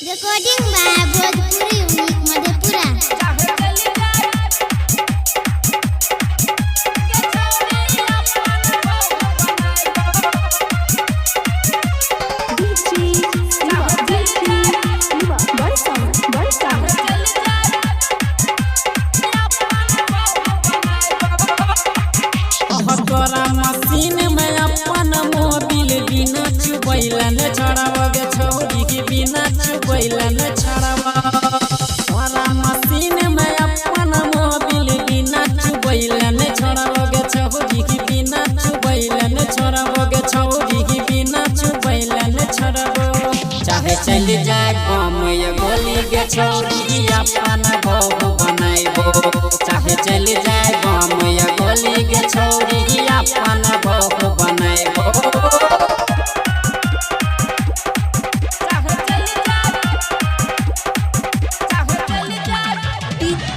Recording by Bhojpuri unique Madhepura. तोरा machine में अपन मोबिल बिना चुबैला न छड़ावे छौरी के बिना चुबैला न छड़ावा। तोरा मशीन में अपन मोबिल बिना चुबैला न छड़ावे छौरी के बिना चुबैला न छड़ावे छौरी के बिना चुबैला न छड़ावो। चाहे चल जाए बम या गोली के छौरी अपन भव बनाइबो। चाहे चल जाए बम या गोली के छौरी अपन भव बनाइबो।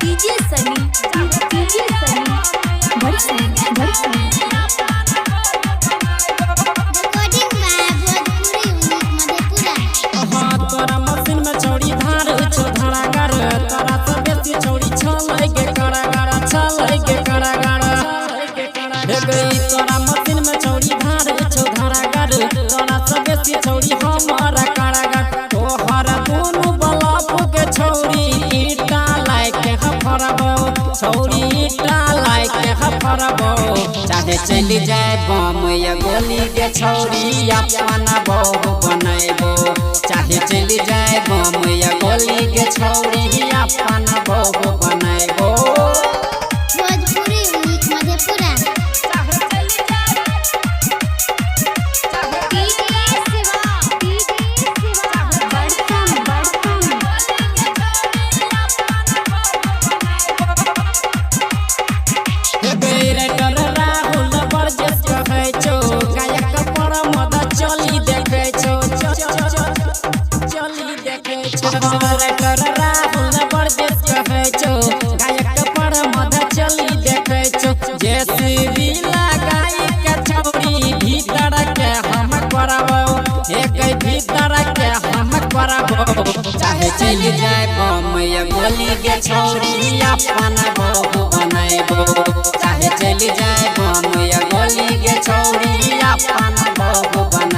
DJ Sunny recording by Bhojpuri unique Madhepura. तोरा मशीन में छौरी धार छो धड़ागर। तोरा से बेसी छौरी छलै के करागर छलै के करागर। हे गई तोरा मशीन में छौरी धार छो धड़ागर। तोरा से बेसी छौरी हमारा करागर। तोहर दोनों बलाप के छौरी ईटा लायक हफरबो। छौरी ईटा लायक हफरबो। चाहे चल जाए बम या गोली के छौरी अपन भव बनाइबो। चाहे चल जाए बम या गोली के छौरी अपन भव बनाइबो। भोजपुरी यूनिक मधेपुरा। राइटर राहुल बरजेस कहै छो गायक पर मद चली देखै छो चली देखै छो। राइटर राहुल बरजेस कहै छो गायक पर मद चली देखै छो। जेसीबी लगाई के छौरी भीतर के हम करबो। एक भीतर के हम करबो। चाहे चल जाए बम या गोली के छौरी अपन भव बनाइबो। चाहे चल जाए बम या गोली के छौरी अपन भव बनाइबो।